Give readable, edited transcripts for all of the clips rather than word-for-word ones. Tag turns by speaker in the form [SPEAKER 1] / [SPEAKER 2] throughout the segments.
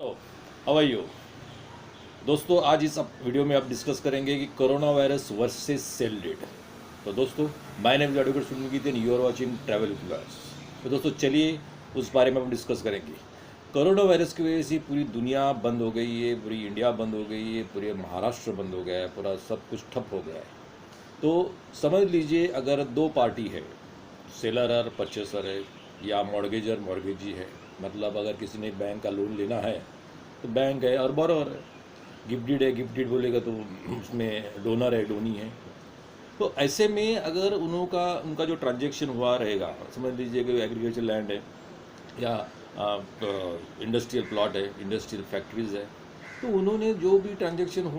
[SPEAKER 1] How are you दोस्तों, आज इस वीडियो में आप डिस्कस करेंगे कि corona virus versus sale deed. तो दोस्तों, my name is advocate Sunil and you are watching travel vlogs. तो दोस्तों, चलिए उस बारे में हम डिस्कस करेंगे। कोरोना वायरस की वजह से पूरी दुनिया बंद हो गई है, पूरी इंडिया बंद हो गई है, पूरे महाराष्ट्र बंद हो गया है, पूरा सब कुछ ठप हो गया है। तो समझ लीजिए, अगर दो पार्टी है, सेलर और परचेसर है, या मॉर्गेजर मॉर्गेजी है, मतलब अगर किसी ने बैंक का लोन लेना है तो बैंक है और बोरोवर है। गिफ्ट डीड है, गिफ्ट डीड बोलेगा तो उसमें डोनर है, डोनी है। तो ऐसे में अगर उनका जो ट्रांजेक्शन हुआ रहेगा, समझ लीजिए कि एग्रीकल्चर लैंड है या इंडस्ट्रियल प्लॉट है, इंडस्ट्रियल फैक्ट्रीज है, तो उन्होंने जो भी ट्रांजेक्शन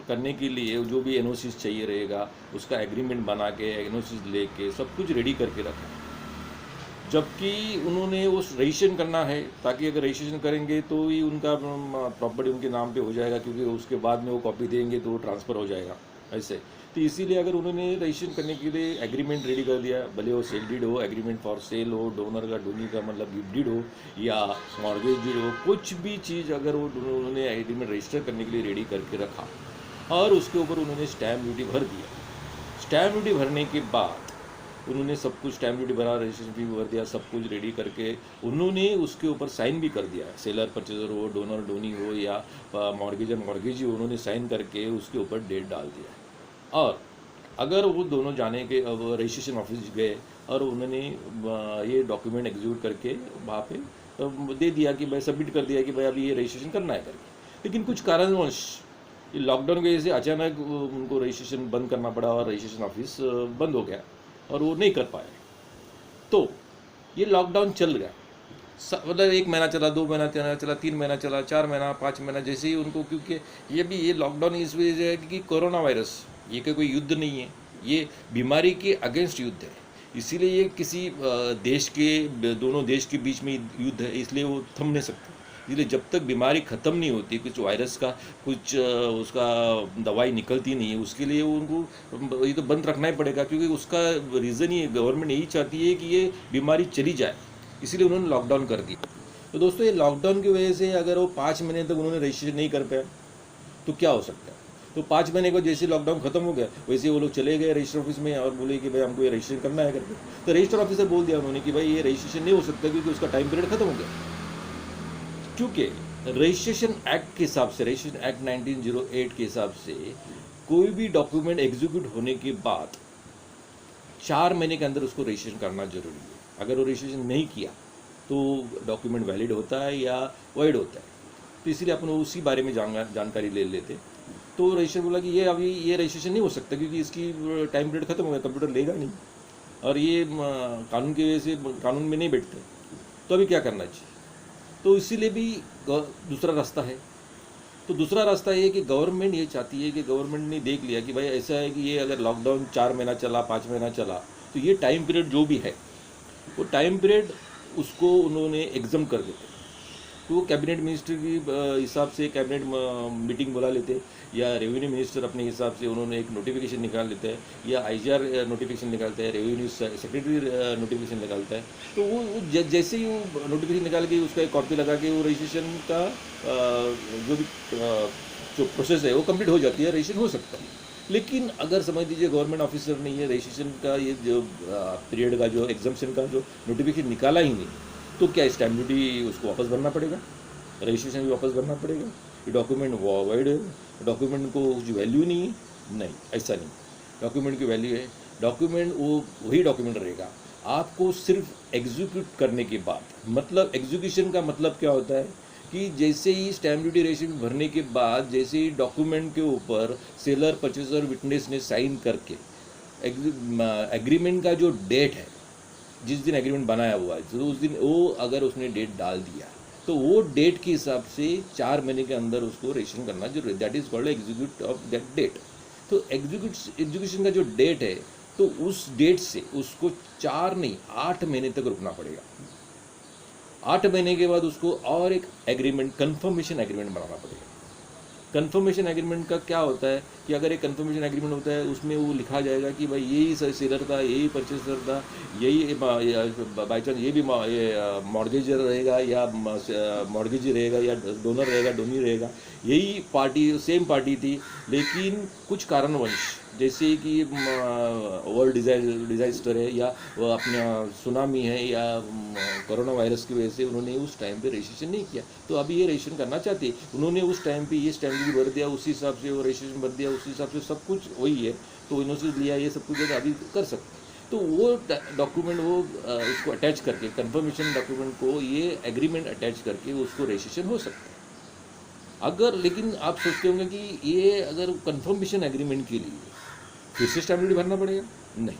[SPEAKER 1] करने के लिए जो भी एनओसीज चाहिए रहेगा, उसका एग्रीमेंट बना के एनओसीज लेके सब कुछ रेडी करके रखा। जबकि उन्होंने वो रजिस्ट्रेशन करना है, ताकि अगर रजिस्ट्रेशन करेंगे तो ही उनका प्रॉपर्टी उनके नाम पे हो जाएगा, क्योंकि उसके बाद में वो कॉपी देंगे तो वो ट्रांसफ़र हो जाएगा ऐसे। तो इसीलिए अगर उन्होंने रजिस्ट्रेशन करने के लिए एग्रीमेंट रेडी कर दिया, भले वो सेल डीड हो, एग्रीमेंट फॉर सेल हो, डोनर का डोनी का मतलब गिफ्ट डीड हो, या मॉर्गेज डीड हो, कुछ भी चीज़ अगर वो उन्होंने एग्रीमेंट रजिस्टर करने के लिए रेडी करके रखा और उसके ऊपर उन्होंने स्टैम्प ड्यूटी भर दिया। स्टैम्प ड्यूटी भरने के बाद उन्होंने सब कुछ स्टैम्प ड्यूटी भरा, रजिस्ट्रेशन फी भर दिया, सब कुछ रेडी करके उन्होंने उसके ऊपर साइन भी कर दिया। सेलर परचेजर हो, डोनर डोनी हो, या मॉर्गेजर मॉर्गेजी हो, उन्होंने साइन करके उसके ऊपर डेट डाल दिया। और अगर वो दोनों जाने के अब रजिस्ट्रेशन ऑफिस गए और उन्होंने ये डॉक्यूमेंट एग्जीक्यूट करके वहाँ पे दे दिया कि भाई सबमिट कर दिया कि भाई अभी ये रजिस्ट्रेशन करना है करके, लेकिन कुछ कारणवश ये लॉकडाउन की वजह से अचानक उनको रजिस्ट्रेशन बंद करना पड़ा और रजिस्ट्रेशन ऑफिस बंद हो गया और वो नहीं कर पाए। तो ये लॉकडाउन चल गया, मतलब 1 महीना चला, 2 महीना चला, 3 महीना चला, 4 महीना, 5 महीना, जैसे ही उनको, क्योंकि ये लॉकडाउन इस वजह से है कि कोरोना वायरस ये कोई युद्ध नहीं है, ये बीमारी के अगेंस्ट युद्ध है। इसीलिए ये किसी देश के, दोनों देश के बीच में युद्ध है, इसलिए वो थम नहीं सकते। इसलिए जब तक बीमारी ख़त्म नहीं होती, कुछ वायरस का कुछ उसका दवाई निकलती नहीं है, उसके लिए उनको ये तो बंद रखना ही पड़ेगा, क्योंकि उसका रीज़न ही गवर्नमेंट यही चाहती है कि ये बीमारी चली जाए, इसीलिए उन्होंने लॉकडाउन कर दिया। तो दोस्तों, ये लॉकडाउन की वजह से अगर वो 5 महीने तक उन्होंने रजिस्ट्रेशन नहीं कर पाया तो क्या हो सकता है। तो 5 महीने को जैसे लॉकडाउन खत्म हो गया, वैसे वो लोग चले गए रजिस्टर ऑफिस में और बोले कि भाई हमको ये रजिस्ट्रेशन करना है करके। तो रजिस्टर ऑफिसर बोल दिया उन्होंने कि भाई ये रजिस्ट्रेशन नहीं हो सकता, क्योंकि उसका टाइम पीरियड खत्म हो गया। क्योंकि रजिस्ट्रेशन एक्ट के हिसाब से, रजिस्ट्रेशन एक्ट 1908 के हिसाब से, कोई भी डॉक्यूमेंट एग्जीक्यूट होने के बाद 4 महीने के अंदर उसको रजिस्ट्रेशन करना जरूरी है। अगर वो रजिस्ट्रेशन नहीं किया तो डॉक्यूमेंट वैलिड होता है या वॉइड होता है। तो इसलिए अपन उसी बारे में जानकारी ले लेते। तो रजिस्टर बोला कि ये अभी ये रजिस्ट्रेशन नहीं हो सकता, क्योंकि इसकी टाइम पीरियड खत्म हो गया, कंप्यूटर लेगा नहीं, और ये कानून की वजह से कानून में नहीं बैठते। तो अभी क्या करना चाहिए। तो इसीलिए भी दूसरा रास्ता है। तो दूसरा रास्ता ये है कि गवर्नमेंट ये चाहती है कि गवर्नमेंट ने देख लिया कि भाई ऐसा है कि ये अगर लॉकडाउन 4 महीना चला, 5 महीना चला, तो ये टाइम पीरियड जो भी है वो टाइम पीरियड उसको उन्होंने एग्जाम कर देते। तो वो कैबिनेट मिनिस्टर की हिसाब से कैबिनेट मीटिंग बुला लेते, या रेवेन्यू मिनिस्टर अपने हिसाब से उन्होंने एक नोटिफिकेशन निकाल लेते हैं, या आईजीआर नोटिफिकेशन निकालते हैं, रेवेन्यू सेक्रेटरी नोटिफिकेशन निकालता है। तो वो जैसे ही वो नोटिफिकेशन निकाल के उसका एक कॉपी लगा के वो रजिस्ट्रेशन का जो भी जो प्रोसेस है वो कंप्लीट हो जाती है, रजिस्ट्रेशन हो सकता है। लेकिन अगर समझ लीजिए गवर्नमेंट ऑफिसर ने ये रजिस्ट्रेशन का ये जो पीरियड का जो एग्जाम्पशन का जो नोटिफिकेशन निकाला ही नहीं, तो क्या स्टैम्प ड्यूटी उसको वापस भरना पड़ेगा, रजिस्ट्रेशन भी वापस भरना पड़ेगा, ये डॉक्यूमेंट वॉइड है, डॉक्यूमेंट को कुछ वैल्यू नहीं है। नहीं, ऐसा नहीं, डॉक्यूमेंट की वैल्यू है। डॉक्यूमेंट वो वही डॉक्यूमेंट रहेगा। आपको सिर्फ एग्जीक्यूट करने के बाद, मतलब एग्जीक्यूशन का मतलब क्या होता है कि जैसे ही स्टैम्प ड्यूटी रजिस्ट्रेशन भरने के बाद, जैसे ही डॉक्यूमेंट के ऊपर सेलर परचेजर विटनेस ने साइन करके एग्रीमेंट का जो डेट है, जिस दिन एग्रीमेंट बनाया हुआ है, तो उस दिन वो अगर उसने डेट डाल दिया तो वो डेट के हिसाब से 4 महीने के अंदर उसको रजिस्ट्रेशन करना जरूरी है। That is called execute of that deed. तो एग्जीक्यूशन का जो डेट है, तो उस डेट से उसको 4 नहीं 8 महीने तक रुकना पड़ेगा। 8 महीने के बाद उसको और एक एग्रीमेंट, कंफर्मेशन एग्रीमेंट बनाना पड़ेगा। कंफर्मेशन एग्रीमेंट का क्या होता है कि अगर एक कंफर्मेशन एग्रीमेंट होता है उसमें वो लिखा जाएगा कि भाई यही सेलर था, यही परचेसर था, यही बाई चांस ये भी मॉर्गेजर रहेगा या मॉर्गेजी रहेगा या डोनर रहेगा, डोनी रहेगा, यही पार्टी सेम पार्टी थी, लेकिन कुछ कारणवश जैसे कि वर्ल्ड डिजास्टर है या वो अपना सुनामी है या कोरोना वायरस की वजह से उन्होंने उस टाइम पे रजिस्ट्रेशन नहीं किया, तो अभी ये रजिस्ट्रेशन करना चाहते हैं। उन्होंने उस टाइम पे ये स्टैम्प ड्यूटी भर दिया, उसी हिसाब से वो रजिस्ट्रेशन भर दिया, उसी हिसाब से सब कुछ वही है, तो इन्होंने लिया ये सब कुछ अभी कर सकते हैं। तो वो डॉक्यूमेंट वो उसको अटैच करके कंफर्मेशन डॉक्यूमेंट को ये एग्रीमेंट अटैच करके उसको रजिस्ट्रेशन हो सकता है। अगर लेकिन आप सोचते होंगे कि ये अगर कंफर्मेशन एग्रीमेंट के लिए फिर से स्टैम्प ड्यूटी भरना पड़ेगा, नहीं।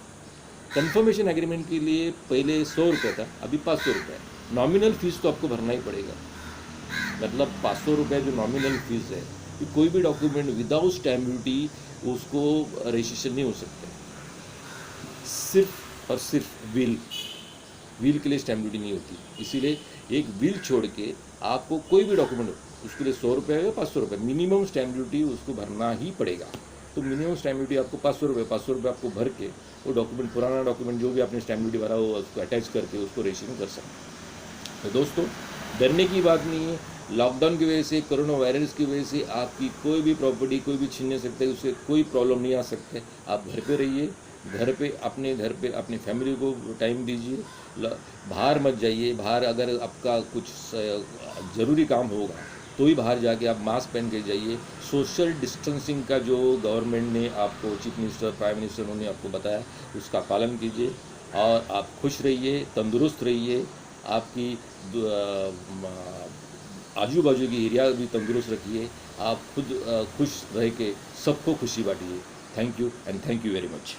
[SPEAKER 1] कंफर्मेशन एग्रीमेंट के लिए पहले 100 रुपये था, अभी 500 रुपये है। नॉमिनल फीस तो आपको भरना ही पड़ेगा, मतलब 500 रुपये जो नॉमिनल फीस है कि कोई भी डॉक्यूमेंट विदाउट स्टैम्प ड्यूटी उसको रजिस्ट्रेशन नहीं हो सकता। सिर्फ और सिर्फ विल के लिए स्टैम्प ड्यूटी नहीं होती, इसीलिए एक विल छोड़ के आपको कोई भी डॉक्यूमेंट उसके लिए 100 रुपये या 500 रुपये मिनिमम स्टैम्प ड्यूटी उसको भरना ही पड़ेगा। तो मिनिमम स्टैम्प ड्यूटी आपको 500 रुपये आपको भर के वो डॉक्यूमेंट, पुराना डॉक्यूमेंट जो भी आपने स्टैम्प ड्यूटी भरा हो उसको अटैच करके उसको रजिस्ट्रेशन कर सकते हैं। तो दोस्तों डरने की बात नहीं है। लॉकडाउन की वजह से, कोरोना वायरस की वजह से आपकी कोई भी प्रॉपर्टी कोई भी छीन नहीं सकते, उससे कोई प्रॉब्लम नहीं आ सकते। आप घर पे रहिए, घर पे अपनी फैमिली को टाइम दीजिए, बाहर मत जाइए। बाहर अगर आपका कुछ ज़रूरी काम होगा तो ही बाहर जाके आप मास्क पहन के जाइए। सोशल डिस्टेंसिंग का जो गवर्नमेंट ने आपको, चीफ मिनिस्टर, प्राइम मिनिस्टर उन्होंने आपको बताया, उसका पालन कीजिए और आप खुश रहिए, तंदुरुस्त रहिए। आपकी आजू बाजू की एरिया भी तंदुरुस्त रखिए। आप खुद खुश रह के सबको खुशी बांटिए। Thank you and thank you very much.